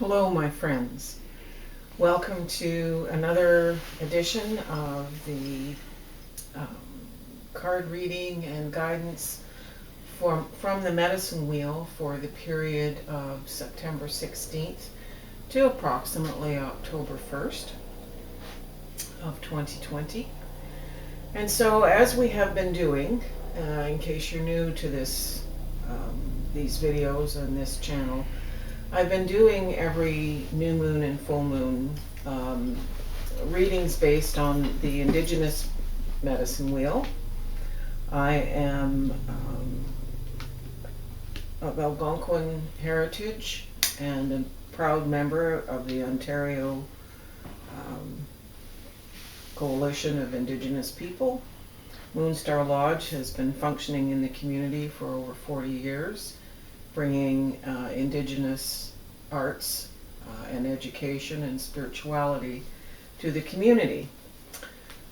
Hello, my friends. Welcome to another edition of the um, card reading and guidance from the Medicine Wheel for the period of September 16th to approximately October 1st of 2020. And so, as we have been doing, in case you're new to these videos on this channel, I've been doing every new moon and full moon um, readings based on the Indigenous Medicine Wheel. I am of Algonquin heritage and a proud member of the Ontario um, Coalition of Indigenous People. Moonstar Lodge has been functioning in the community for over 40 years, bringing Indigenous arts and education and spirituality to the community.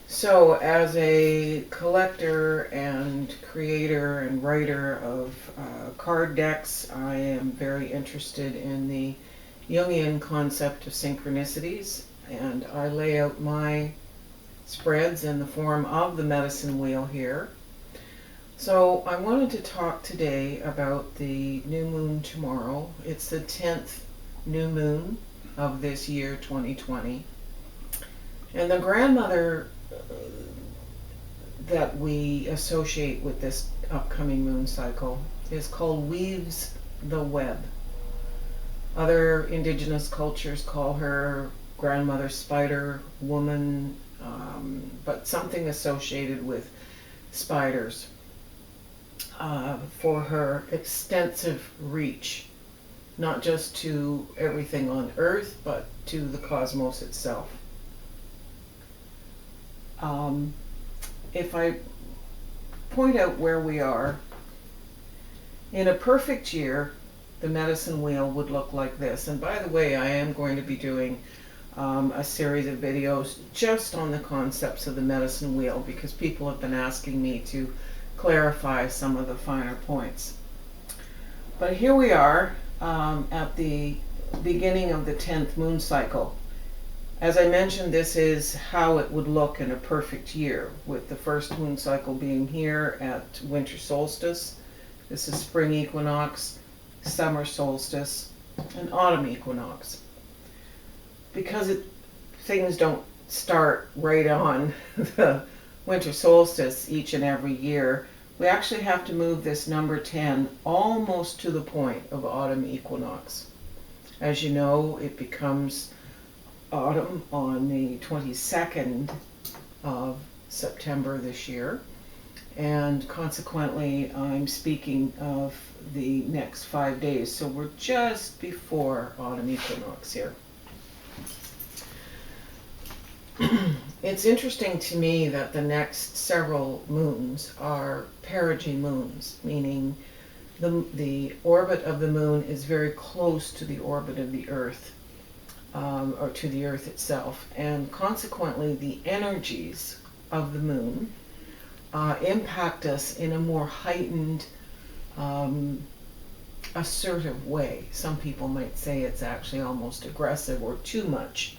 So, as a collector and creator and writer of card decks, I am very interested in the Jungian concept of synchronicities, and I lay out my spreads in the form of the medicine wheel here. So I wanted to talk today about the new moon tomorrow. It's the 10th new moon of this year 2020. And the grandmother that we associate with this upcoming moon cycle is called Weaves the Web. Other indigenous cultures call her grandmother spider, woman, but something associated with spiders. For her extensive reach, not just to everything on Earth, but to the cosmos itself. If I point out where we are, in a perfect year, the medicine wheel would look like this. And by the way, I am going to be doing a series of videos just on the concepts of the medicine wheel because people have been asking me to clarify some of the finer points. But here we are at the beginning of the 10th moon cycle. As I mentioned, this is how it would look in a perfect year, with the first moon cycle being here at winter solstice. This is spring equinox, summer solstice, and autumn equinox. Because things don't start right on the winter solstice each and every year, we actually have to move this number 10 almost to the point of autumn equinox. As you know, it becomes autumn on the 22nd of September this year, and consequently I'm speaking of the next 5 days, so we're just before autumn equinox here. It's interesting to me that the next several moons are perigee moons, meaning the orbit of the moon is very close to the orbit of the Earth, or to the Earth itself, and consequently the energies of the moon impact us in a more heightened, assertive way. Some people might say it's actually almost aggressive or too much.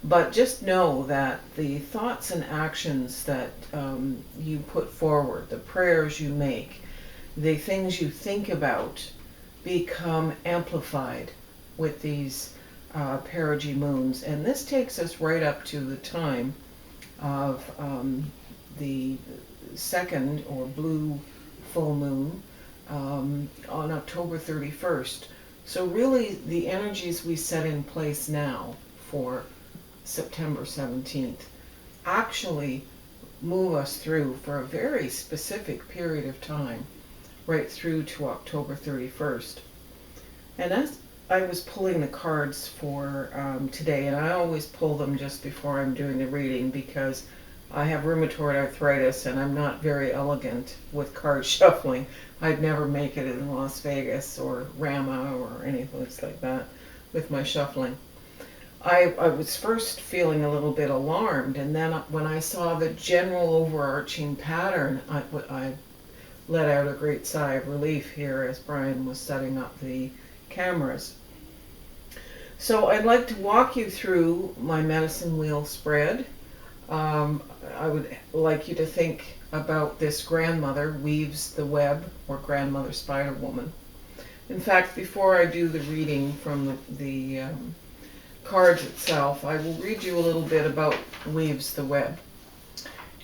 But just know that the thoughts and actions that you put forward, the prayers you make, the things you think about become amplified with these perigee moons. And this takes us right up to the time of the second or blue full moon on October 31st. So really the energies we set in place now for September 17th actually move us through for a very specific period of time, right through to October 31st. And as I was pulling the cards for today, and I always pull them just before I'm doing the reading because I have rheumatoid arthritis and I'm not very elegant with card shuffling. I'd never make it in Las Vegas or Rama or anything like that with my shuffling. I was first feeling a little bit alarmed, and then when I saw the general overarching pattern, I let out a great sigh of relief here as Brian was setting up the cameras. So I'd like to walk you through my medicine wheel spread. I would like you to think about this grandmother weaves the web, or grandmother spider woman. In fact, before I do the reading from the cards itself, I will read you a little bit about weaves the web.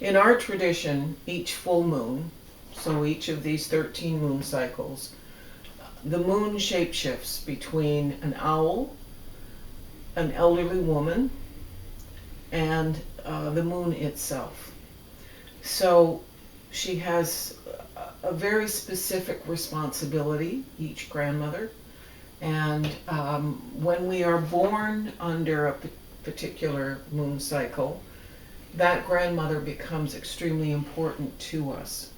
In our tradition, each full moon, so each of these 13 moon cycles, the moon shapeshifts between an owl, an elderly woman, and the moon itself. So she has a very specific responsibility, each grandmother. And when we are born under a particular moon cycle, that grandmother becomes extremely important to us.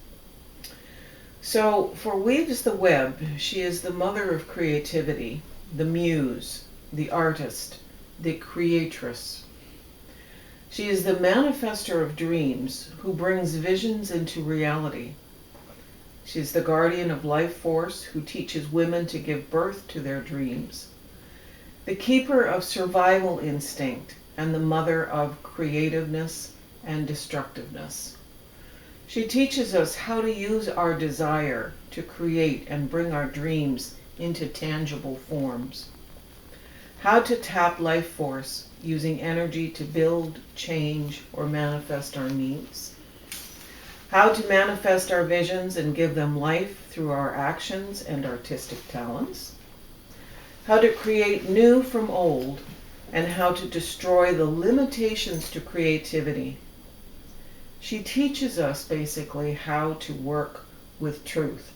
So for Weaves the Web, she is the mother of creativity, the muse, the artist, the creatress. She is the manifester of dreams who brings visions into reality. She is the guardian of life force who teaches women to give birth to their dreams. The keeper of survival instinct and the mother of creativeness and destructiveness. She teaches us how to use our desire to create and bring our dreams into tangible forms. How to tap life force using energy to build, change, or manifest our needs. How to manifest our visions and give them life through our actions and artistic talents. How to create new from old, and how to destroy the limitations to creativity. She teaches us basically how to work with truth,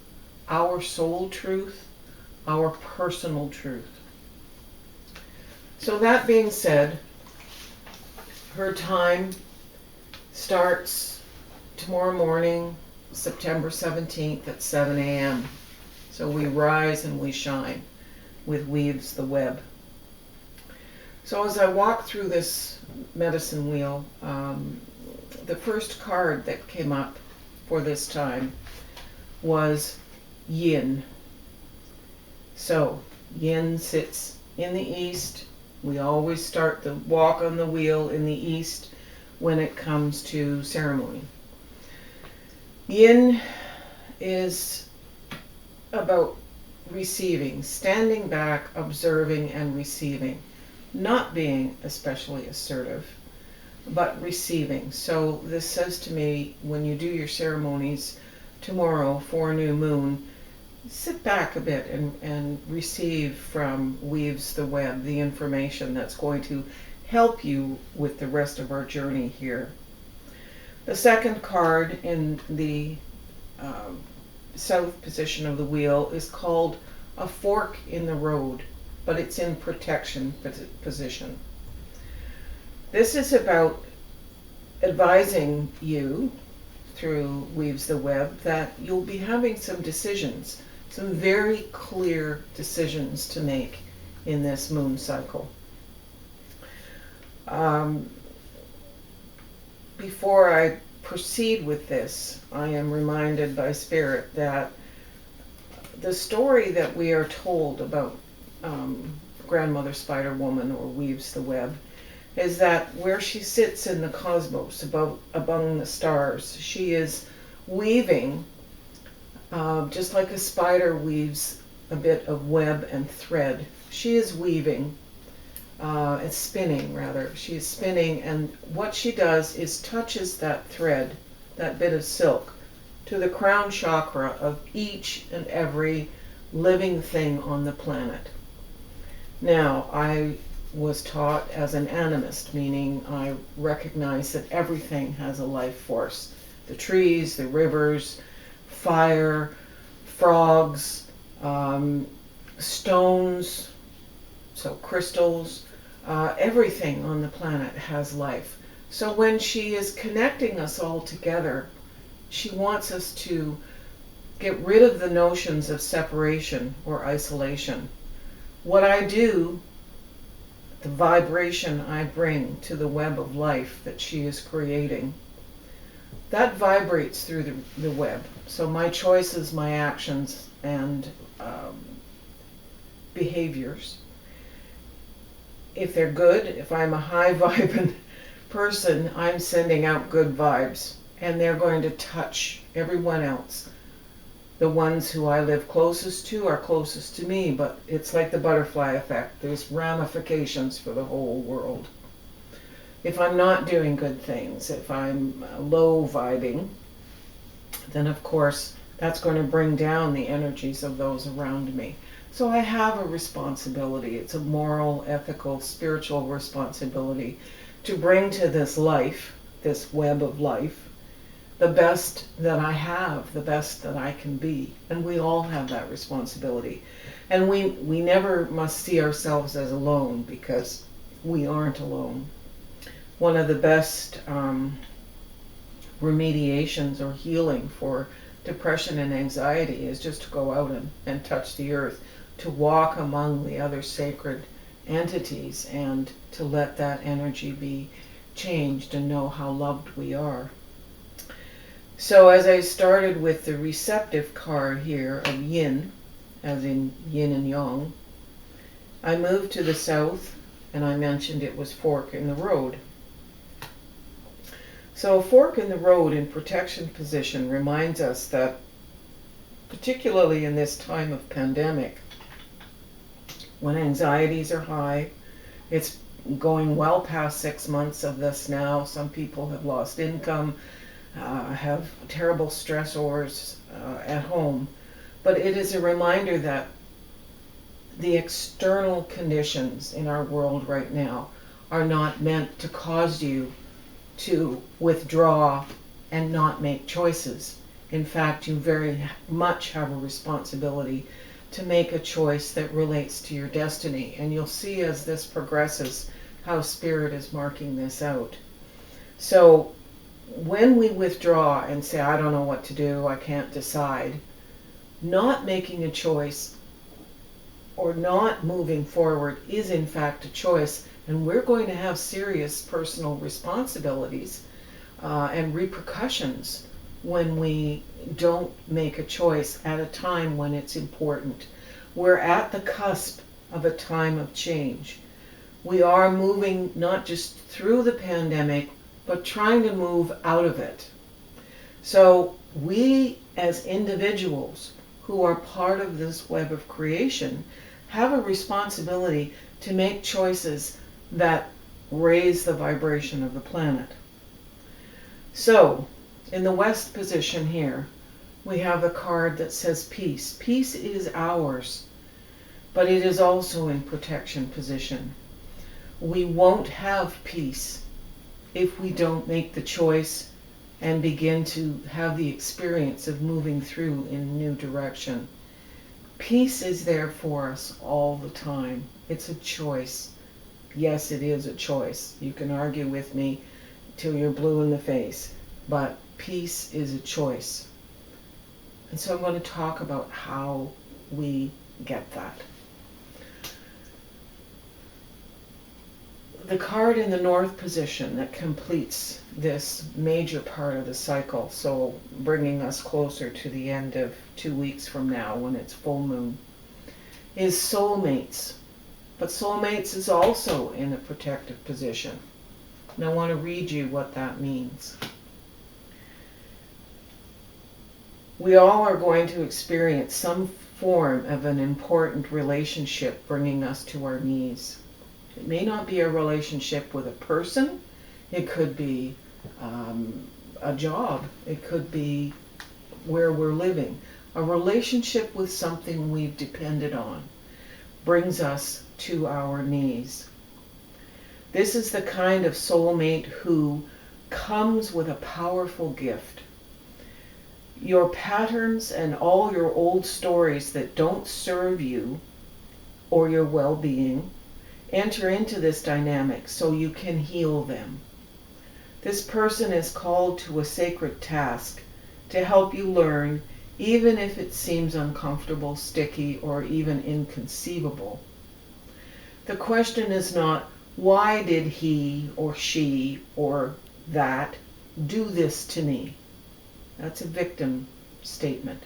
our soul truth, our personal truth. So that being said, her time starts tomorrow morning, September 17th at 7 a.m. So we rise and we shine with Weaves the Web. So as I walk through this medicine wheel, the first card that came up for this time was Yin. So Yin sits in the east. We always start the walk on the wheel in the east when it comes to ceremony. Yin is about receiving, standing back, observing and receiving, not being especially assertive, but receiving. So this says to me, when you do your ceremonies tomorrow for a new moon, sit back a bit and receive from Weaves the Web the information that's going to help you with the rest of our journey here. The second card in the south position of the wheel is called a fork in the road, but it's in protection position. This is about advising you through Weaves the Web that you'll be having some decisions, some very clear decisions to make in this moon cycle. Before I proceed with this, I am reminded by Spirit that the story that we are told about Grandmother Spider Woman, or Weaves the Web, is that where she sits in the cosmos, among the stars, she is weaving, just like a spider weaves a bit of web and thread. She is weaving, and spinning rather. She is spinning, and what she does is touches that thread, that bit of silk, to the crown chakra of each and every living thing on the planet. Now, I was taught as an animist, meaning I recognize that everything has a life force. The trees, the rivers, fire, frogs, stones, so crystals, everything on the planet has life. So when she is connecting us all together, she wants us to get rid of the notions of separation or isolation. What I do, the vibration I bring to the web of life that she is creating, that vibrates through the web. So my choices, my actions, and behaviors if they're good, if I'm a high vibing person, I'm sending out good vibes, and they're going to touch everyone else. The ones who I live closest to are closest to me, but it's like the butterfly effect. There's ramifications for the whole world. If I'm not doing good things, if I'm low vibing, then of course that's going to bring down the energies of those around me. So I have a responsibility. It's a moral, ethical, spiritual responsibility to bring to this life, this web of life, the best that I have, the best that I can be. And we all have that responsibility. And we never must see ourselves as alone, because we aren't alone. One of the best remediations or healing for depression and anxiety is just to go out and touch the earth, to walk among the other sacred entities, and to let that energy be changed and know how loved we are. So as I started with the receptive card here of yin, as in yin and yang, I moved to the south, and I mentioned it was fork in the road. So a fork in the road in protection position reminds us that, particularly in this time of pandemic, when anxieties are high, it's going well past 6 months of this now. Some people have lost income, have terrible stressors at home. But it is a reminder that the external conditions in our world right now are not meant to cause you to withdraw and not make choices. In fact, you very much have a responsibility to make a choice that relates to your destiny. And you'll see as this progresses how Spirit is marking this out. So when we withdraw and say, I don't know what to do, I can't decide, not making a choice or not moving forward is in fact a choice. And we're going to have serious personal responsibilities and repercussions when we don't make a choice at a time when it's important. We're at the cusp of a time of change. We are moving not just through the pandemic, but trying to move out of it. So we as individuals who are part of this web of creation have a responsibility to make choices that raise the vibration of the planet. So in the west position here, we have a card that says peace. Peace is ours, but it is also in protection position. We won't have peace if we don't make the choice and begin to have the experience of moving through in a new direction. Peace is there for us all the time. It's a choice. Yes, it is a choice. You can argue with me till you're blue in the face, but peace is a choice. And so I'm going to talk about how we get that. The card in the north position that completes this major part of the cycle, so bringing us closer to the end of 2 weeks from now when it's full moon, is soulmates. But soulmates is also in a protective position. And I want to read you what that means. We all are going to experience some form of an important relationship bringing us to our knees. It may not be a relationship with a person. It could be a job. It could be where we're living. A relationship with something we've depended on brings us to our knees. This is the kind of soulmate who comes with a powerful gift. Your patterns and all your old stories that don't serve you or your well-being enter into this dynamic so you can heal them. This person is called to a sacred task to help you learn, even if it seems uncomfortable, sticky, or even inconceivable. The question is not, why did he or she or that do this to me? That's a victim statement.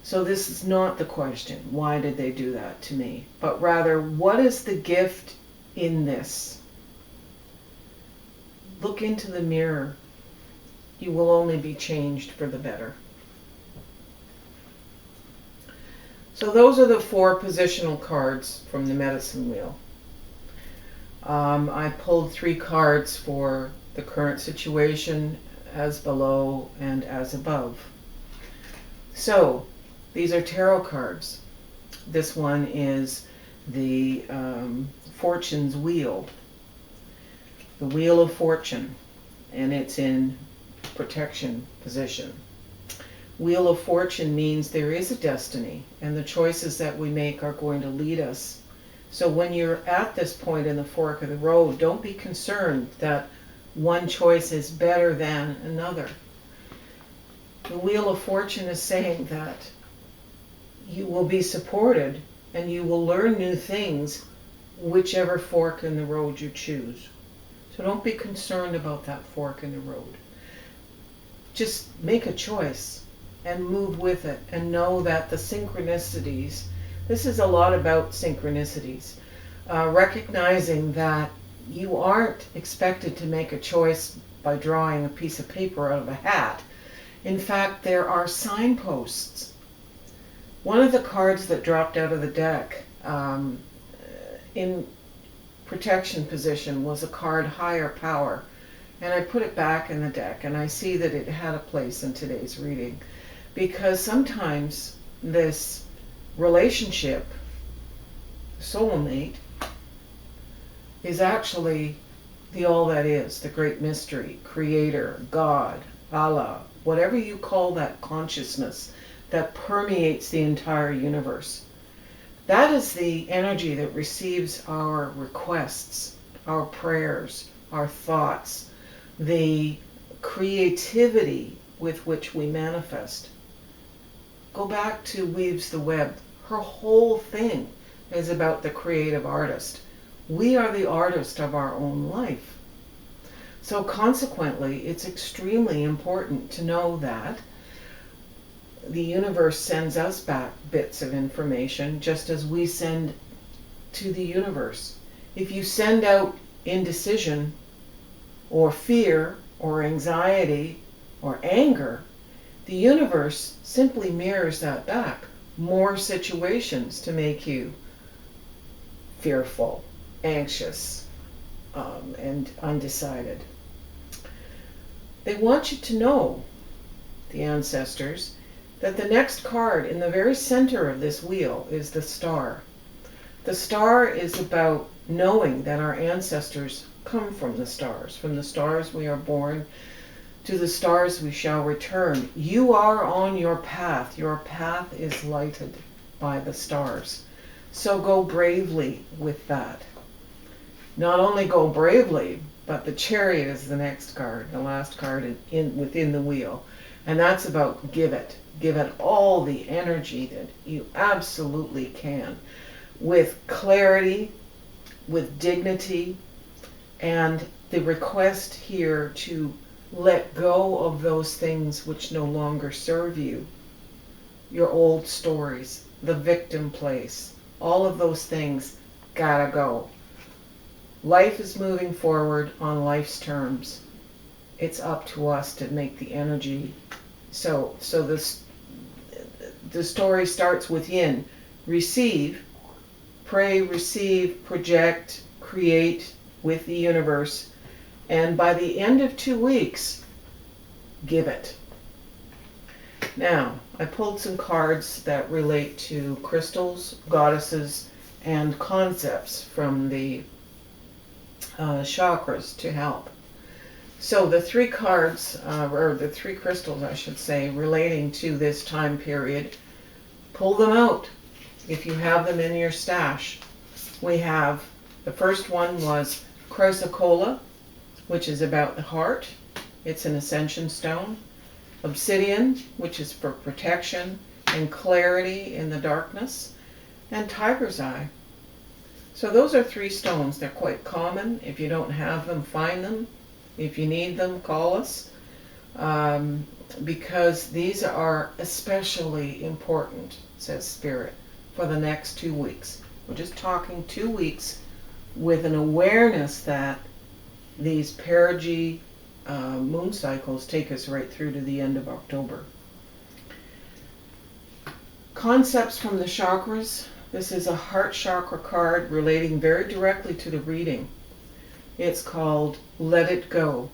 So this is not the question, why did they do that to me? But rather, what is the gift in this? Look into the mirror. You will only be changed for the better. So those are the 4 positional cards from the medicine wheel. I pulled 3 cards for the current situation, as below and as above. So these are tarot cards. This one is the Fortune's Wheel, the Wheel of Fortune, and it's in protection position. Wheel of Fortune means there is a destiny, and the choices that we make are going to lead us. So when you're at this point in the fork of the road, don't be concerned that one choice is better than another. The Wheel of Fortune is saying that you will be supported and you will learn new things whichever fork in the road you choose. So don't be concerned about that fork in the road. Just make a choice and move with it, and know that the synchronicities, this is a lot about synchronicities, recognizing that you aren't expected to make a choice by drawing a piece of paper out of a hat. In fact, there are signposts. One of the cards that dropped out of the deck in protection position was a card, Higher Power. And I put it back in the deck, and I see that it had a place in today's reading. Because sometimes this relationship, soulmate, is actually the all that is, the great mystery, creator, God, Allah, whatever you call that consciousness that permeates the entire universe. That is the energy that receives our requests, our prayers, our thoughts, the creativity with which we manifest. Go back to Weaves the Web. Her whole thing is about the creative artist. We are the artist of our own life. So consequently, it's extremely important to know that the universe sends us back bits of information just as we send to the universe. If you send out indecision or fear or anxiety or anger, the universe simply mirrors that back. More situations to make you fearful, anxious, and undecided. They want you to know, the ancestors, that the next card in the very center of this wheel is the star. The star is about knowing that our ancestors come from the stars. From the stars we are born, to the stars we shall return. You are on your path. Your path is lighted by the stars. So go bravely with that. Not only go bravely, but the Chariot is the next card, the last card within the wheel. And that's about give it. Give it all the energy that you absolutely can, with clarity, with dignity, and the request here to let go of those things which no longer serve you. Your old stories, the victim place, all of those things gotta go. Life is moving forward on life's terms. It's up to us to make the energy. So the story starts within. Receive, pray, receive, project, create with the universe. And by the end of 2 weeks, give it. Now, I pulled some cards that relate to crystals, goddesses, and concepts from the chakras to help. So the 3 cards, or the 3 crystals, I should say, relating to this time period, pull them out if you have them in your stash. We have, the first one was Chrysocolla, which is about the heart. It's an ascension stone. Obsidian, which is for protection and clarity in the darkness. And Tiger's Eye. So those are 3 stones. They're quite common. If you don't have them, find them. If you need them, call us. because these are especially important, says Spirit, for the next 2 weeks. We're just talking 2 weeks with an awareness that these perigee moon cycles take us right through to the end of October. Concepts from the chakras. This is a heart chakra card relating very directly to the reading. It's called Let It Go.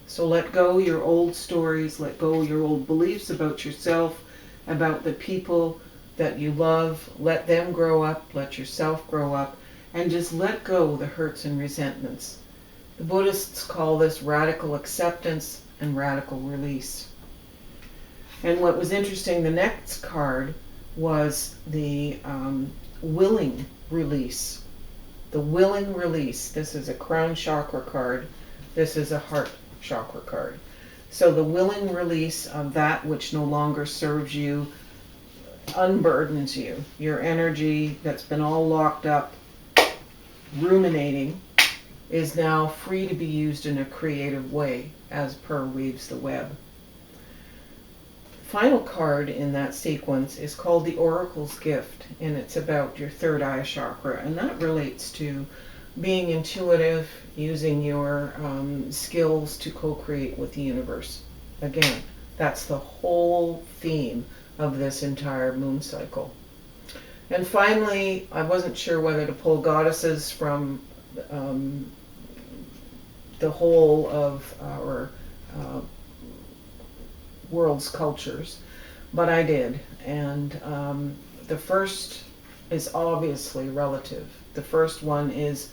So let go your old stories, let go your old beliefs about yourself, about the people that you love. Let them grow up, let yourself grow up, and just let go the hurts and resentments. The Buddhists call this radical acceptance and radical release. And what was interesting, the next card was the willing release. The willing release. This is a crown chakra card. This is a heart chakra card. So the willing release of that which no longer serves you, unburdens you. Your energy that's been all locked up, ruminating, is now free to be used in a creative way, as per Weaves the Web. Final card in that sequence is called the Oracle's Gift, and it's about your third eye chakra, and that relates to being intuitive, using your skills to co-create with the universe. Again, that's the whole theme of this entire moon cycle. And finally, I wasn't sure whether to pull goddesses from the whole of our world's cultures, but I did. And the first is obviously relative. The first one is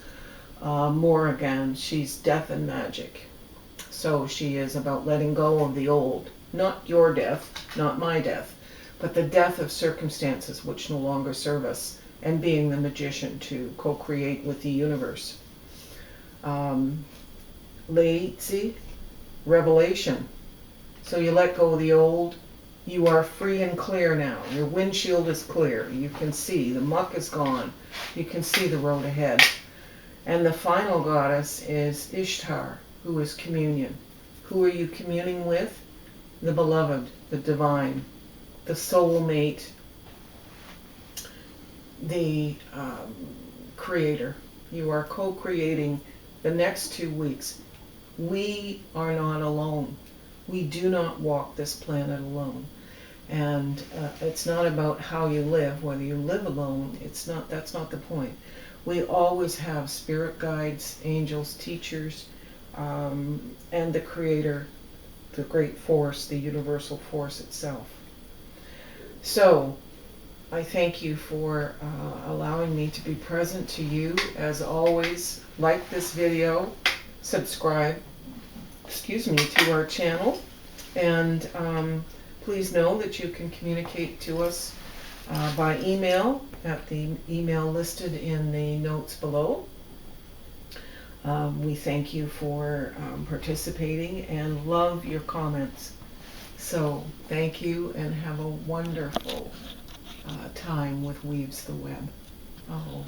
Morrigan. She's death and magic. So she is about letting go of the old. Not your death, not my death, but the death of circumstances which no longer serve us, and being the magician to co-create with the universe. Laity, revelation. So you let go of the old. You are free and clear now. Your windshield is clear. You can see. The muck is gone. You can see the road ahead. And the final goddess is Ishtar, who is communion. Who are you communing with? The beloved, the divine, the soulmate, the creator. You are co-creating the next 2 weeks. We are not alone. We do not walk this planet alone. And it's not about how you live, whether you live alone. That's not the point. We always have spirit guides, angels, teachers, and the creator, the great force, the universal force itself. So I thank you for allowing me to be present to you. As always, like this video, subscribe, to our channel, and please know that you can communicate to us by email at the email listed in the notes below. We thank you for participating and love your comments. So thank you, and have a wonderful time with Weaves the Web. Oh.